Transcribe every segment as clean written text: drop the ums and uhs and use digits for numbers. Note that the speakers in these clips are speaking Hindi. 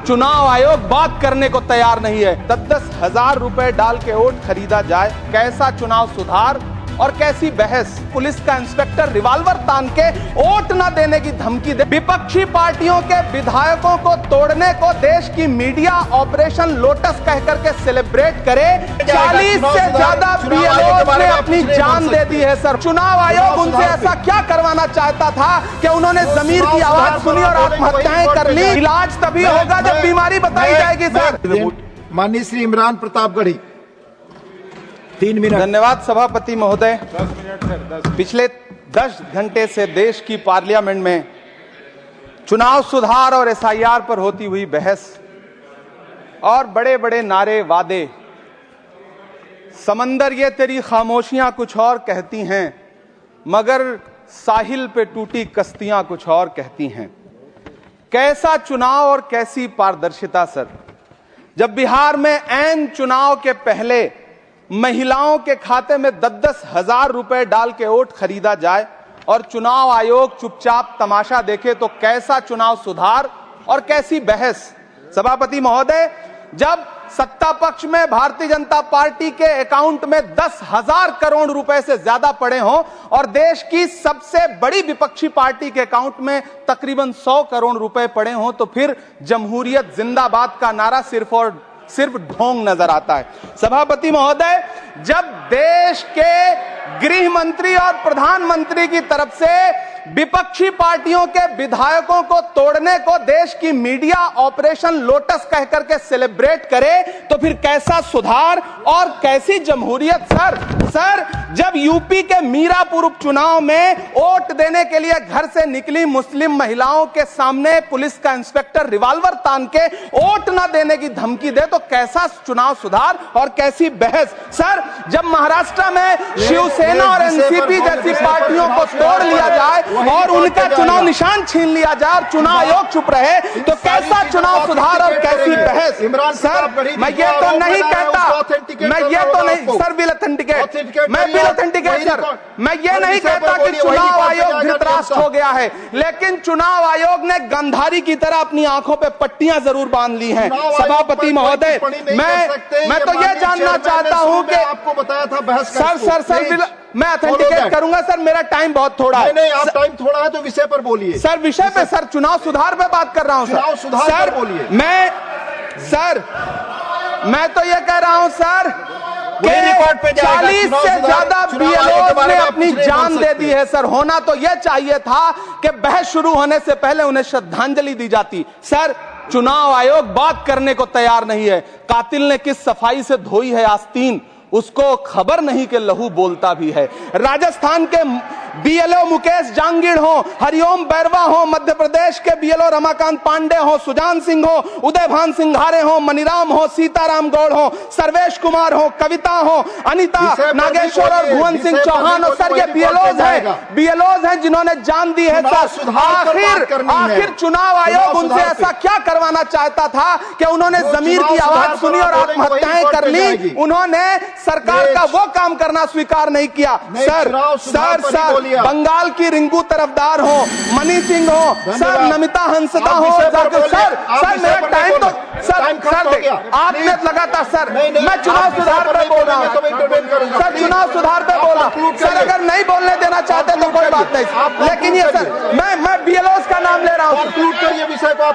चुनाव आयोग बात करने को तैयार नहीं है। 10-10 हजार रुपए डाल के वोट खरीदा जाए, कैसा चुनाव सुधार और कैसी बहस। पुलिस का इंस्पेक्टर रिवॉल्वर तान के वोट न देने की धमकी दे। विपक्षी पार्टियों के विधायकों को तोड़ने को देश की मीडिया ऑपरेशन लोटस कह करके सेलिब्रेट करे। 40 से ज्यादा बीएलओ ने अपनी जान दे दी है सर। चुनाव आयोग उनसे ऐसा क्या करवाना चाहता था कि उन्होंने जमीर की आवाज सुनी और आत्महत्याएं कर ली। इलाज तभी होगा जब बीमारी बताई जाएगी सर। माननीय श्री इमरान प्रतापगढ़ी 3 मिनट। धन्यवाद सभापति महोदय। 10 मिनट सर। पिछले 10 घंटे से देश की पार्लियामेंट में चुनाव सुधार और एसआईआर पर होती हुई बहस और बड़े बड़े नारे वादे, समंदर ये तेरी खामोशियां कुछ और कहती हैं, मगर साहिल पे टूटी कश्तियां कुछ और कहती हैं। कैसा चुनाव और कैसी पारदर्शिता सर। जब बिहार में ऐन चुनाव के पहले महिलाओं के खाते में 10-10 हजार रुपए डाल के वोट खरीदा जाए और चुनाव आयोग चुपचाप तमाशा देखे, तो कैसा चुनाव सुधार और कैसी बहस। सभापति महोदय, जब सत्ता पक्ष में भारतीय जनता पार्टी के अकाउंट में 10,000 करोड़ रुपए से ज्यादा पड़े हों और देश की सबसे बड़ी विपक्षी पार्टी के अकाउंट में तकरीबन 100 करोड़ रुपए पड़े हों, तो फिर जमहूरियत जिंदाबाद का नारा सिर्फ ढोंग नजर आता है। सभापति महोदय, जब देश के गृह मंत्री और प्रधानमंत्री की तरफ से विपक्षी पार्टियों के विधायकों को तोड़ने को देश की मीडिया ऑपरेशन लोटस कह करके सेलिब्रेट करे, तो फिर कैसा सुधार और कैसी जमहूरियत सर। जब यूपी के मीरापुर उपचुनाव में वोट देने के लिए घर से निकली मुस्लिम महिलाओं के सामने पुलिस का इंस्पेक्टर रिवॉल्वर तान के वोट न देने की धमकी दे, तो कैसा चुनाव सुधार और कैसी बहस सर। जब महाराष्ट्र में शिवसेना और एनसीपी जैसी पार्टियों को तोड़ लिया जाए और उनका चुनाव निशान छीन लिया जाए और चुनाव आयोग चुप रहे, तो कैसा चुनाव सुधार और कैसी बहस सर। मैं ये तो नहीं कहता, सर बिल ऑथेंटिकेट, मैं बिल ऑथेंटिकेट सर, मैं ये नहीं कहता कि चुनाव आयोग धृतराष्ट्र हो गया है, लेकिन चुनाव आयोग ने गंधारी की तरह अपनी आंखों पे पट्टियां जरूर बांध ली हैं। सभापति महोदय, मैं तो ये जानना चाहता हूं कि आपको बताया था बहस सर मैं ऑथेंटिकेट करूंगा सर, मेरा टाइम बहुत थोड़ा है। नहीं, आप टाइम थोड़ा है तो विषय पर बोलिए सर। विषय पे सर, चुनाव सुधार पे बात कर रहा हूं चुनाव सुधार सर। बोलिए। मैं तो ये कह रहा हूं सर, 40 से ज्यादा बीएलओ ने अपनी जान दे दी है सर। होना तो यह चाहिए था कि बहस शुरू होने से पहले उन्हें श्रद्धांजलि दी जाती। सर, चुनाव आयोग बात करने को तैयार नहीं है। कातिल ने किस सफाई से धोई है आस्तीन, उसको खबर नहीं कि लहू बोलता भी है। राजस्थान के बीएलओ मुकेश जांगीड़ हो, हरिओम बैरवा हो, मध्य प्रदेश के बीएलओ रमाकांत पांडे हो, सुजान सिंह हो, उदयभान सिंघारे हो, मनीराम हो, सीताराम गौड़ हो, सर्वेश कुमार हो, कविता हो, अनिता नागेश्वर और भुवन सिंह चौहान हो। सर, ये बीएलओज हैं जिन्होंने जान दी है सर। आखिर चुनाव आयोग उनसे ऐसा क्या करवाना चाहता था कि उन्होंने जमीर की आवाज सुनी और आत्महत्याएं कर ली। उन्होंने सरकार का वो काम करना स्वीकार नहीं किया सर। बंगाल की रिंकू तरफदार हो, मनी सिंह हो सर, नमिता हंसदा हो सर। मेरा टाइम तो सर आपने लगातार सर, मैं चुनाव सुधार पे बोल रहा हूँ सर, चुनाव सुधार पे बोला सर। अगर नहीं बोलने देना चाहते तो कोई बात नहीं, लेकिन ये सर मैं बीएलओस का नाम ले रहा हूँ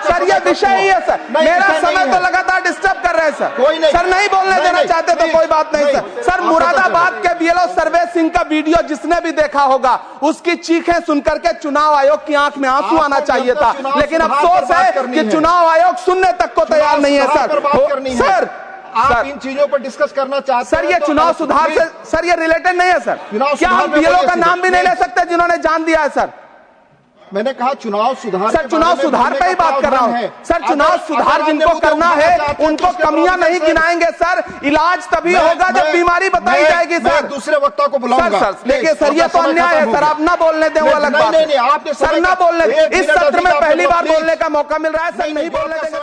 सर। ये विषय ही है सर, मेरा समय तो लगातार डिस्टर्ब कर रहे हैं सर। नहीं बोलने देना चाहते तो कोई बात नहीं सर। मुरादाबाद के बीएलओ सर्वेश सिंह का वीडियो जिसने भी देखा होगा, उसकी चीखें सुनकर के चुनाव आयोग की आंख में आंसू आना चाहिए था, लेकिन अफसोस है कि चुनाव आयोग सुनने तक को तैयार नहीं है सर। आप इन चीजों पर डिस्कस करना चाहते हैं? सर, ये चुनाव सुधार से सर ये रिलेटेड नहीं है सर। क्या हम बीएलओ का नाम भी नहीं ले सकते जिन्होंने जान दिया है सर? मैंने कहा चुनाव सुधार सर, चुनाव सुधार पे ही बात कर रहा हूँ सर। चुनाव सुधार जिनको करना है उनको कमियां नहीं गिनाएंगे सर। इलाज तभी होगा जब बीमारी बताई जाएगी सर। दूसरे वक्ता को बुलाऊंगा सर। देखिए सर, ये तो अन्याय है सर, आप ना बोलने दें वो अलग बात है सर। ना बोलने, इस सत्र में पहली बार बोलने का मौका मिल रहा है सर, नहीं बोलने देंगे।